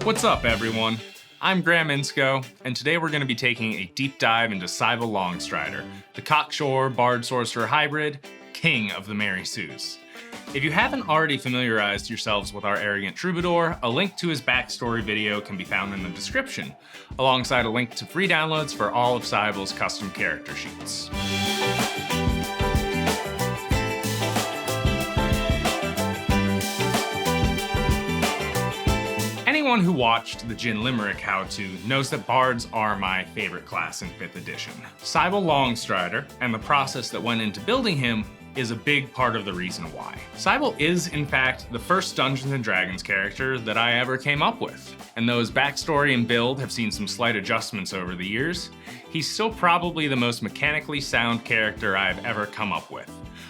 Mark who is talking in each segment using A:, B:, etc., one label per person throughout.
A: What's up, everyone? I'm Graham INSCOE, and today we're going to be taking a deep dive into Sybel Longstrider, the cocksure bard sorcerer hybrid, king of the Merry Sues. If you haven't already familiarized yourselves with our arrogant troubadour, a link to his backstory video can be found in the description, alongside a link to free downloads for all of Sybel's custom character sheets. Anyone who watched the Gin Limerick how-to knows that bards are my favorite class in 5th edition. Sybel Longstrider, and the process that went into building him, is a big part of the reason why. Sybel is, in fact, the first Dungeons & Dragons character that I ever came up with. And though his backstory and build have seen some slight adjustments over the years, he's still probably the most mechanically sound character I've ever come up with.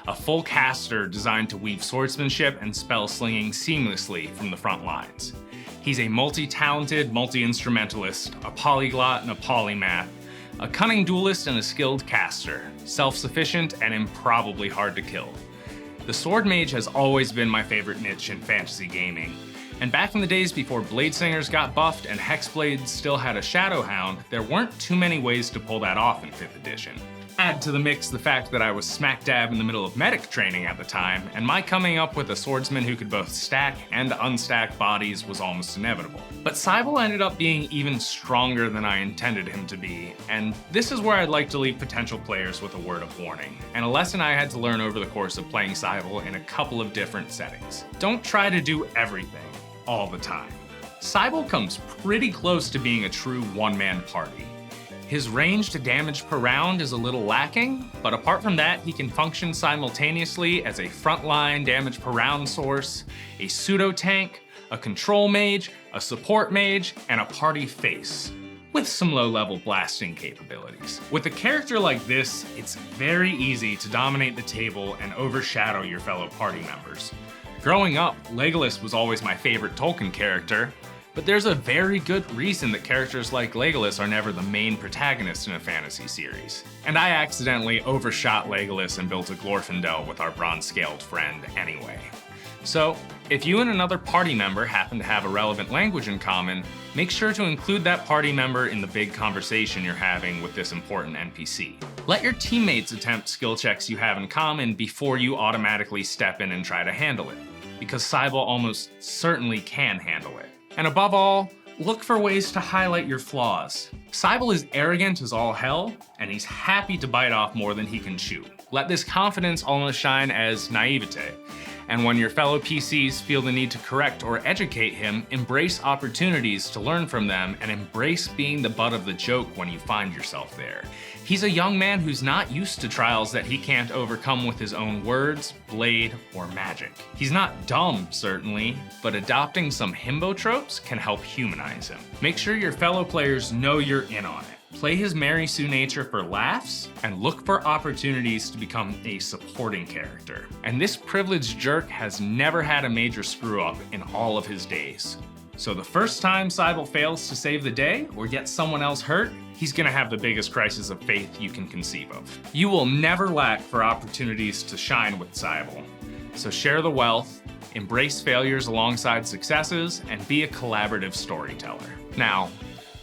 A: A full caster designed to weave swordsmanship and spell slinging seamlessly from the front lines. He's a multi-talented, multi-instrumentalist, a polyglot and a polymath, a cunning duelist and a skilled caster, self-sufficient and improbably hard to kill. The sword mage has always been my favorite niche in fantasy gaming, and back in the days before Bladesingers got buffed and Hexblades still had a Shadowhound, there weren't too many ways to pull that off in 5th edition. Add to the mix the fact that I was smack dab in the middle of medic training at the time, and my coming up with a swordsman who could both stack and unstack bodies was almost inevitable. But Sybel ended up being even stronger than I intended him to be, and this is where I'd like to leave potential players with a word of warning, and a lesson I had to learn over the course of playing Sybel in a couple of different settings. Don't try to do everything, all the time. Sybel comes pretty close to being a true one-man party. His range to damage per round is a little lacking, but apart from that, he can function simultaneously as a frontline damage per round source, a pseudo-tank, a control mage, a support mage, and a party face, with some low-level blasting capabilities. With a character like this, it's very easy to dominate the table and overshadow your fellow party members. Growing up, Legolas was always my favorite Tolkien character, but there's a very good reason that characters like Legolas are never the main protagonist in a fantasy series. And I accidentally overshot Legolas and built a Glorfindel with our bronze-scaled friend anyway. So, if you and another party member happen to have a relevant language in common, make sure to include that party member in the big conversation you're having with this important NPC. Let your teammates attempt skill checks you have in common before you automatically step in and try to handle it, because Sybel almost certainly can handle it. And above all, look for ways to highlight your flaws. Sybel is arrogant as all hell, and he's happy to bite off more than he can chew. Let this confidence almost shine as naivete. And when your fellow PCs feel the need to correct or educate him, embrace opportunities to learn from them and embrace being the butt of the joke when you find yourself there. He's a young man who's not used to trials that he can't overcome with his own words, blade, or magic. He's not dumb, certainly, but adopting some himbo tropes can help humanize him. Make sure your fellow players know you're in on it. Play his Merry Sue nature for laughs, and look for opportunities to become a supporting character. And this privileged jerk has never had a major screw-up in all of his days. So the first time Sybel fails to save the day, or gets someone else hurt, he's gonna have the biggest crisis of faith you can conceive of. You will never lack for opportunities to shine with Sybel. So share the wealth, embrace failures alongside successes, and be a collaborative storyteller. Now,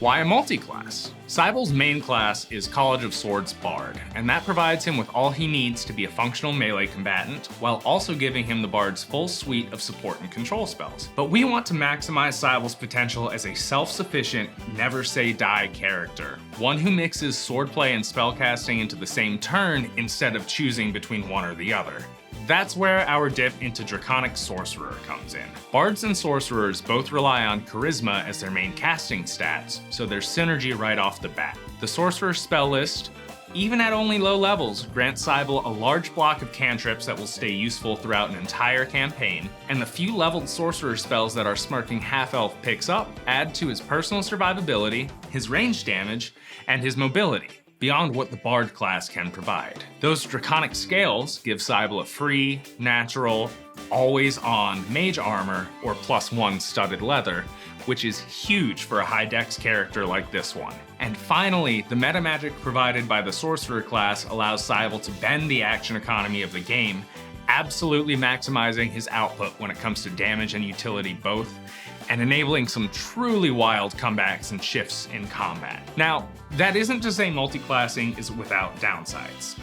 A: why a multi-class? Sybel's main class is College of Swords Bard, and that provides him with all he needs to be a functional melee combatant, while also giving him the Bard's full suite of support and control spells. But we want to maximize Sybel's potential as a self-sufficient, never-say-die character, one who mixes swordplay and spellcasting into the same turn instead of choosing between one or the other. That's where our dip into Draconic Sorcerer comes in. Bards and Sorcerers both rely on Charisma as their main casting stats, so there's synergy right off the bat. The Sorcerer spell list, even at only low levels, grants Sybel a large block of cantrips that will stay useful throughout an entire campaign, and the few leveled Sorcerer spells that our smirking half-elf picks up add to his personal survivability, his range damage, and his mobility, beyond what the Bard class can provide. Those Draconic scales give Sybel a free, natural, always-on mage armor or +1 studded leather, which is huge for a high dex character like this one. And finally, the meta magic provided by the Sorcerer class allows Sybel to bend the action economy of the game, absolutely maximizing his output when it comes to damage and utility both, and enabling some truly wild comebacks and shifts in combat. Now, that isn't to say multiclassing is without downsides.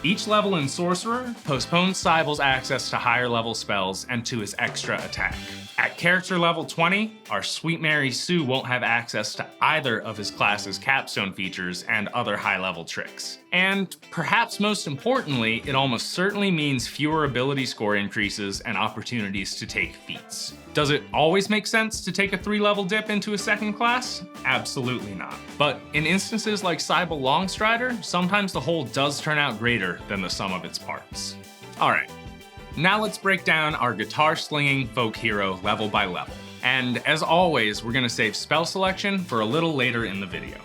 A: Each level in Sorcerer postpones Sybel's access to higher level spells and to his extra attack. At character level 20, our Sweet Mary Sue won't have access to either of his class's capstone features and other high level tricks. And perhaps most importantly, it almost certainly means fewer ability score increases and opportunities to take feats. Does it always make sense to take a 3-level dip into a second class? Absolutely not. But in instances like Sybel Longstrider, sometimes the whole does turn out greater than the sum of its parts. Alright, now let's break down our guitar-slinging folk hero level by level. And as always, we're gonna save spell selection for a little later in the video.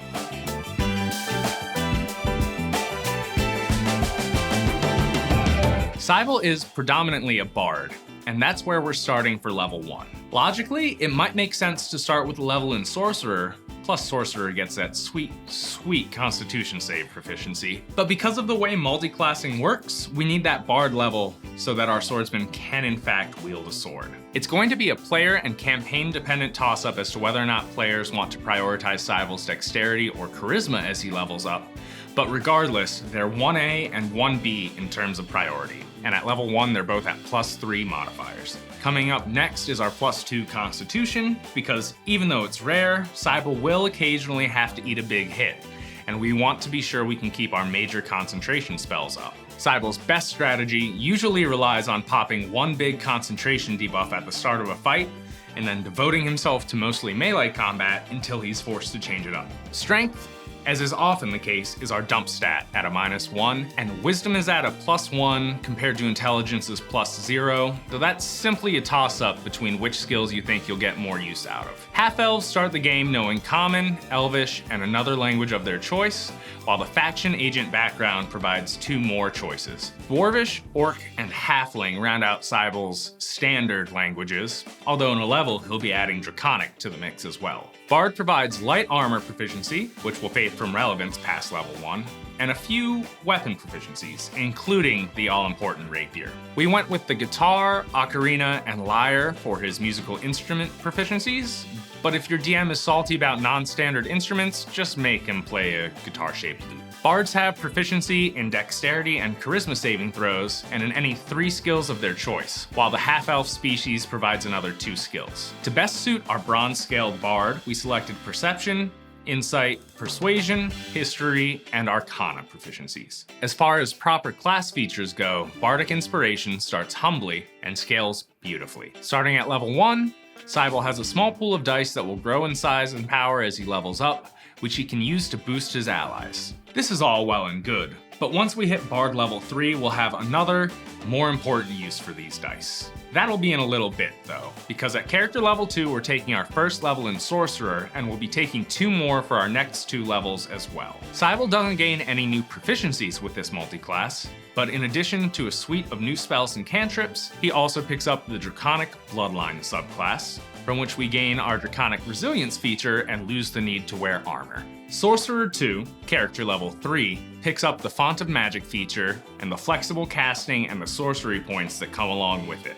A: Sybel is predominantly a bard, and that's where we're starting for level 1. Logically, it might make sense to start with a level in Sorcerer, plus Sorcerer gets that sweet, sweet Constitution save proficiency. But because of the way multiclassing works, we need that bard level so that our swordsman can in fact wield a sword. It's going to be a player and campaign dependent toss-up as to whether or not players want to prioritize Sybel's dexterity or charisma as he levels up, but regardless, they're 1A and 1B in terms of priority. And at level 1, they're both at +3 modifiers. Coming up next is our +2 Constitution, because even though it's rare, Sybel will occasionally have to eat a big hit, and we want to be sure we can keep our major concentration spells up. Sybel's best strategy usually relies on popping one big concentration debuff at the start of a fight, and then devoting himself to mostly melee combat until he's forced to change it up. Strength, as is often the case, is our dump stat at a -1, and Wisdom is at a +1 compared to Intelligence's +0, though that's simply a toss-up between which skills you think you'll get more use out of. Half-elves start the game knowing Common, Elvish, and another language of their choice, while the Faction Agent background provides 2 more choices. Dwarvish, Orc, and Halfling round out Sybel's standard languages, although in a level he'll be adding Draconic to the mix as well. Bard provides light armor proficiency, which will fade from relevance past level 1, and a few weapon proficiencies, including the all-important rapier. We went with the guitar, ocarina, and lyre for his musical instrument proficiencies, but if your DM is salty about non-standard instruments, just make him play a guitar-shaped lute. Bards have proficiency in dexterity and charisma saving throws, and in any 3 skills of their choice, while the half-elf species provides another 2 skills. To best suit our bronze-scaled bard, we selected Perception, Insight, Persuasion, History, and Arcana proficiencies. As far as proper class features go, Bardic Inspiration starts humbly and scales beautifully. Starting at level 1, Sybel has a small pool of dice that will grow in size and power as he levels up, which he can use to boost his allies. This is all well and good, but once we hit Bard level 3, we'll have another, more important use for these dice. That'll be in a little bit though, because at character level 2, we're taking our first level in Sorcerer, and we'll be taking 2 more for our next 2 levels as well. Sybel doesn't gain any new proficiencies with this multiclass, but in addition to a suite of new spells and cantrips, he also picks up the Draconic Bloodline subclass, from which we gain our Draconic Resilience feature and lose the need to wear armor. Sorcerer 2, character level 3, picks up the Font of Magic feature and the flexible casting and the sorcery points that come along with it.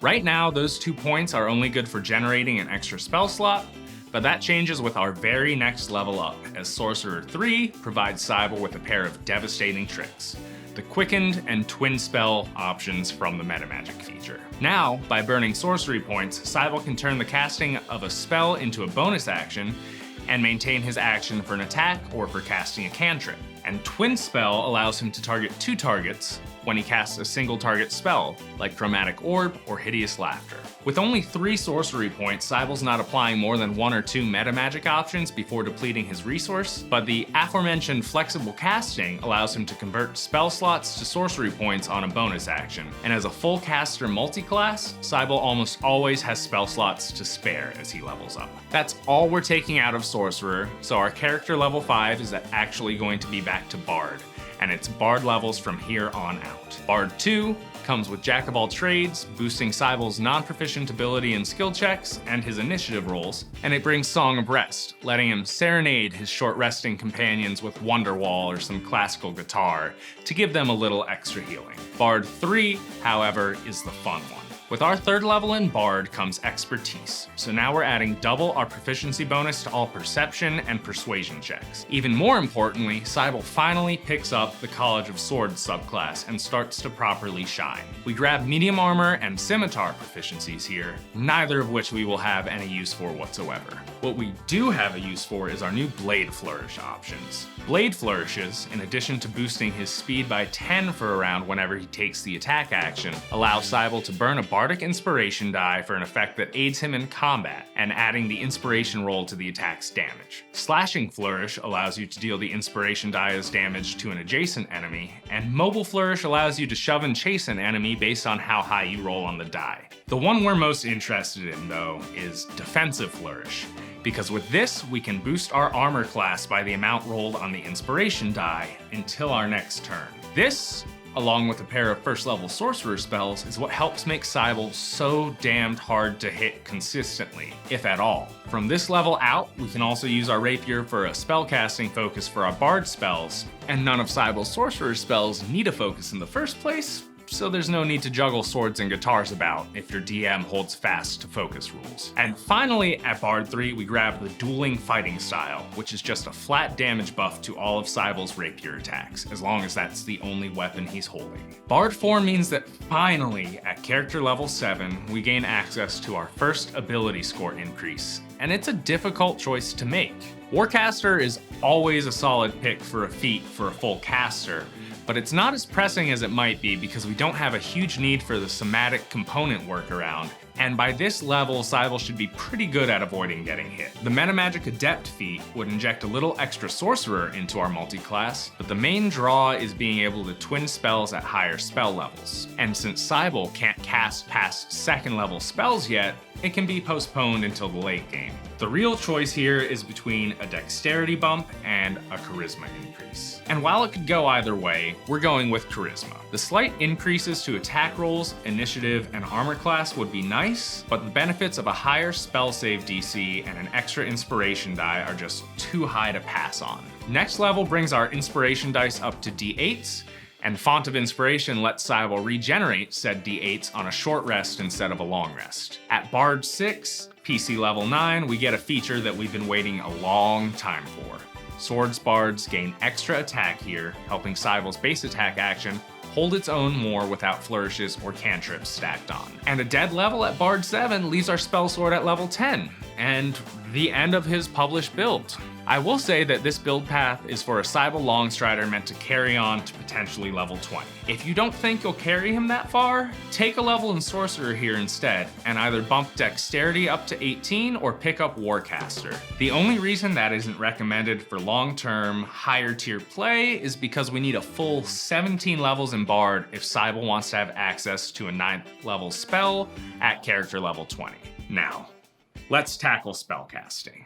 A: Right now, those 2 points are only good for generating an extra spell slot, but that changes with our very next level up, as Sorcerer 3 provides Sybel with a pair of devastating tricks, the Quickened and Twin Spell options from the Metamagic feature. Now, by burning sorcery points, Sybel can turn the casting of a spell into a bonus action and maintain his action for an attack or for casting a cantrip. And Twin Spell allows him to target 2 targets when he casts a single target spell, like Chromatic Orb or Hideous Laughter. With only 3 sorcery points, Sybel's not applying more than 1 or 2 metamagic options before depleting his resource, but the aforementioned flexible casting allows him to convert spell slots to sorcery points on a bonus action. And as a full caster multiclass, Sybel almost always has spell slots to spare as he levels up. That's all we're taking out of Sorcerer, so our character level 5 is actually going to be back to Bard, and it's Bard levels from here on out. Bard 2 comes with Jack of all trades, boosting Sybel's non-proficient ability and skill checks and his initiative rolls, and it brings Song of Rest, letting him serenade his short resting companions with Wonderwall or some classical guitar to give them a little extra healing. Bard 3, however, is the fun one. With our 3rd level in Bard comes Expertise, so now we're adding double our proficiency bonus to all Perception and Persuasion checks. Even more importantly, Sybel finally picks up the College of Swords subclass and starts to properly shine. We grab Medium Armor and Scimitar proficiencies here, neither of which we will have any use for whatsoever. What we do have a use for is our new Blade Flourish options. Blade Flourishes, in addition to boosting his speed by 10 for a round whenever he takes the attack action, allow Sybel to burn a Bardic Inspiration die for an effect that aids him in combat, and adding the Inspiration roll to the attack's damage. Slashing Flourish allows you to deal the Inspiration die as damage to an adjacent enemy, and Mobile Flourish allows you to shove and chase an enemy based on how high you roll on the die. The one we're most interested in, though, is Defensive Flourish, because with this, we can boost our armor class by the amount rolled on the Inspiration die until our next turn. This, along with a pair of 1st level Sorcerer spells, is what helps make Sybel so damned hard to hit consistently, if at all. From this level out, we can also use our Rapier for a spellcasting focus for our Bard spells, and none of Sybel's Sorcerer spells need a focus in the first place, so there's no need to juggle swords and guitars about if your DM holds fast to focus rules. And finally, at Bard 3, we grab the Dueling Fighting Style, which is just a flat damage buff to all of Sybel's rapier attacks, as long as that's the only weapon he's holding. Bard 4 means that finally, at character level 7, we gain access to our first ability score increase, and it's a difficult choice to make. Warcaster is always a solid pick for a feat for a full caster, but it's not as pressing as it might be because we don't have a huge need for the somatic component workaround, and by this level, Sybel should be pretty good at avoiding getting hit. The Metamagic Adept feat would inject a little extra Sorcerer into our multi-class, but the main draw is being able to twin spells at higher spell levels. And since Sybel can't cast past 2nd level spells yet, it can be postponed until the late game. The real choice here is between a Dexterity bump and a Charisma increase. And while it could go either way, we're going with Charisma. The slight increases to attack rolls, initiative, and armor class would be nice, but the benefits of a higher spell save DC and an extra inspiration die are just too high to pass on. Next level brings our inspiration dice up to D8s, and Font of Inspiration lets Sybel regenerate said D8s on a short rest instead of a long rest. At Bard 6, PC level 9, we get a feature that we've been waiting a long time for. Swords Bards gain extra attack here, helping Sybel's base attack action hold its own more without flourishes or cantrips stacked on. And a dead level at Bard 7 leaves our spell sword at level 10, and the end of his published build. I will say that this build path is for a Sybel Longstrider meant to carry on to potentially level 20. If you don't think you'll carry him that far, take a level in Sorcerer here instead, and either bump Dexterity up to 18 or pick up Warcaster. The only reason that isn't recommended for long-term, higher tier play is because we need a full 17 levels in Bard if Sybel wants to have access to a 9th level spell at character level 20. Now, let's tackle spellcasting.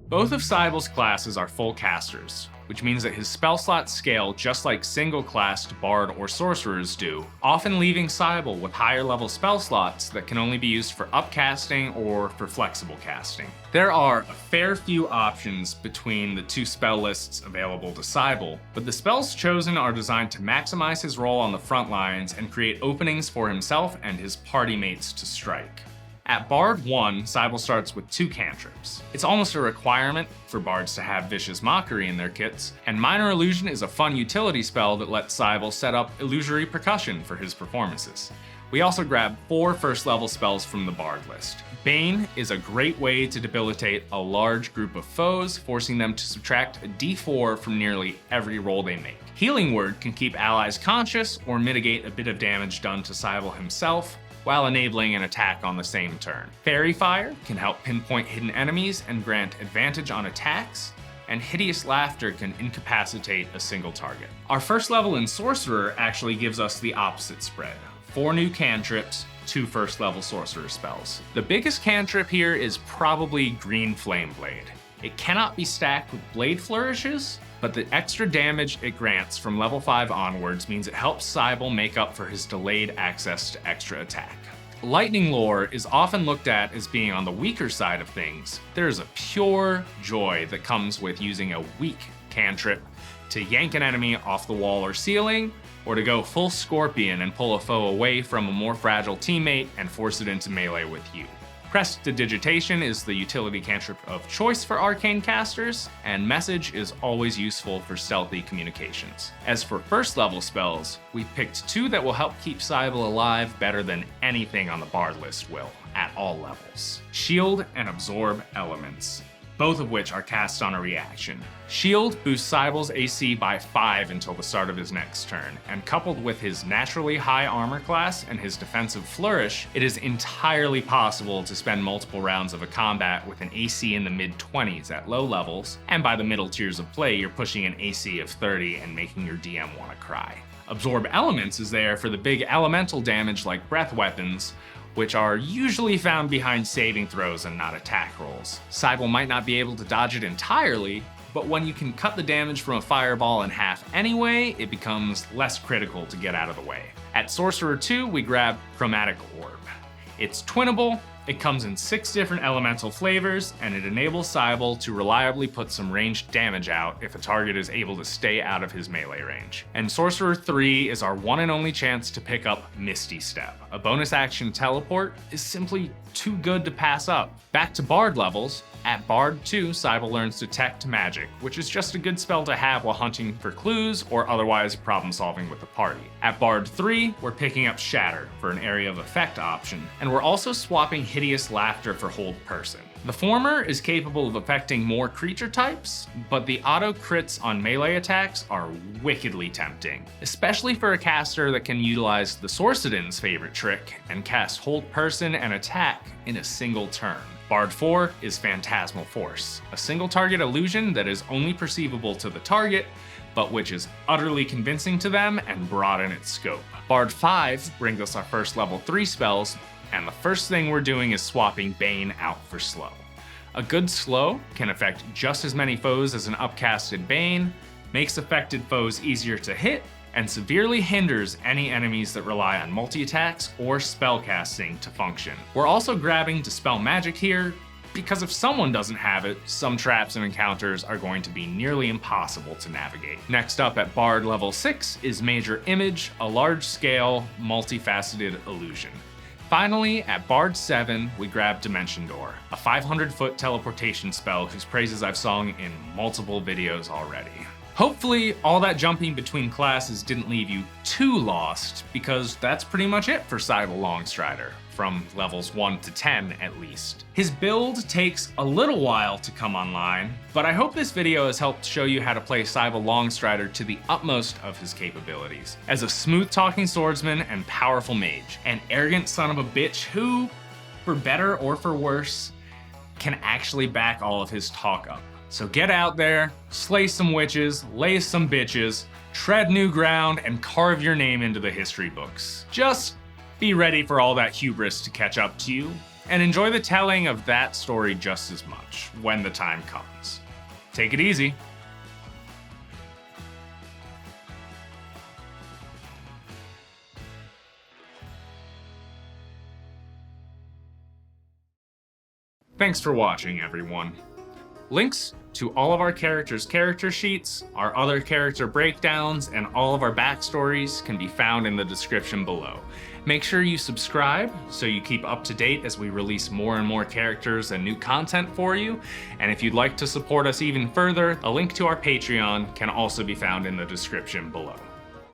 A: Both of Sybel's classes are full casters, which means that his spell slots scale just like single-classed Bard or Sorcerers do, often leaving Sybel with higher level spell slots that can only be used for upcasting or for flexible casting. There are a fair few options between the two spell lists available to Sybel, but the spells chosen are designed to maximize his role on the front lines and create openings for himself and his party mates to strike. At Bard 1, Sybel starts with 2 cantrips. It's almost a requirement for bards to have Vicious Mockery in their kits, and Minor Illusion is a fun utility spell that lets Sybel set up Illusory Percussion for his performances. We also grab 4 first level spells from the Bard list. Bane is a great way to debilitate a large group of foes, forcing them to subtract a d4 from nearly every roll they make. Healing Word can keep allies conscious or mitigate a bit of damage done to Sybel himself, while enabling an attack on the same turn. Fairy Fire can help pinpoint hidden enemies and grant advantage on attacks, and Hideous Laughter can incapacitate a single target. Our first level in Sorcerer actually gives us the opposite spread. 4 new cantrips, 2 first level Sorcerer spells. The biggest cantrip here is probably Green Flame Blade. It cannot be stacked with Blade Flourishes, but the extra damage it grants from level 5 onwards means it helps Sybel make up for his delayed access to extra attack. Lightning Lore is often looked at as being on the weaker side of things. There is a pure joy that comes with using a weak cantrip to yank an enemy off the wall or ceiling, or to go full Scorpion and pull a foe away from a more fragile teammate and force it into melee with you. Prestidigitation is the utility cantrip of choice for arcane casters, and Message is always useful for stealthy communications. As for first level spells, we picked 2 that will help keep Sybel alive better than anything on the Bard list will, at all levels. Shield and Absorb Elements, both of which are cast on a reaction. Shield boosts Sybel's AC by 5 until the start of his next turn, and coupled with his naturally high armor class and his defensive flourish, it is entirely possible to spend multiple rounds of a combat with an AC in the mid-20s at low levels, and by the middle tiers of play, you're pushing an AC of 30 and making your DM want to cry. Absorb Elements is there for the big elemental damage like breath weapons, which are usually found behind saving throws and not attack rolls. Sybel might not be able to dodge it entirely, but when you can cut the damage from a fireball in half anyway, it becomes less critical to get out of the way. At Sorcerer 2, we grab Chromatic Orb. It's twinnable, it comes in 6 different elemental flavors, and it enables Sybel to reliably put some ranged damage out if a target is able to stay out of his melee range. And Sorcerer 3 is our one and only chance to pick up Misty Step. A bonus action teleport is simply too good to pass up. Back to Bard levels, at Bard 2, Sybel learns Detect Magic, which is just a good spell to have while hunting for clues or otherwise problem solving with the party. At Bard 3, we're picking up Shatter for an area of effect option, and we're also swapping Hideous Laughter for Hold Person. The former is capable of affecting more creature types, but the auto crits on melee attacks are wickedly tempting, especially for a caster that can utilize the Sorceredin's favorite trick and cast Hold Person and attack in a single turn. Bard 4 is Phantasmal Force, a single target illusion that is only perceivable to the target, but which is utterly convincing to them and broad in its scope. Bard 5 brings us our first level 3 spells, and the first thing we're doing is swapping Bane out for Slow. A good Slow can affect just as many foes as an upcasted Bane, makes affected foes easier to hit, and severely hinders any enemies that rely on multi-attacks or spellcasting to function. We're also grabbing Dispel Magic here, because if someone doesn't have it, some traps and encounters are going to be nearly impossible to navigate. Next up at Bard level 6 is Major Image, a large-scale, multifaceted illusion. Finally, at Bard 7, we grab Dimension Door, a 500-foot teleportation spell whose praises I've sung in multiple videos already. Hopefully, all that jumping between classes didn't leave you too lost, because that's pretty much it for Sybel Longstrider, from levels 1 to 10 at least. His build takes a little while to come online, but I hope this video has helped show you how to play Sybel Longstrider to the utmost of his capabilities. As a smooth-talking swordsman and powerful mage, an arrogant son of a bitch who, for better or for worse, can actually back all of his talk up. So get out there, slay some witches, lay some bitches, tread new ground, and carve your name into the history books. Just be ready for all that hubris to catch up to you, and enjoy the telling of that story just as much when the time comes. Take it easy. Thanks for watching, everyone. Links to all of our characters' character sheets, our other character breakdowns, and all of our backstories can be found in the description below. Make sure you subscribe so you keep up to date as we release more and more characters and new content for you. And if you'd like to support us even further, a link to our Patreon can also be found in the description below.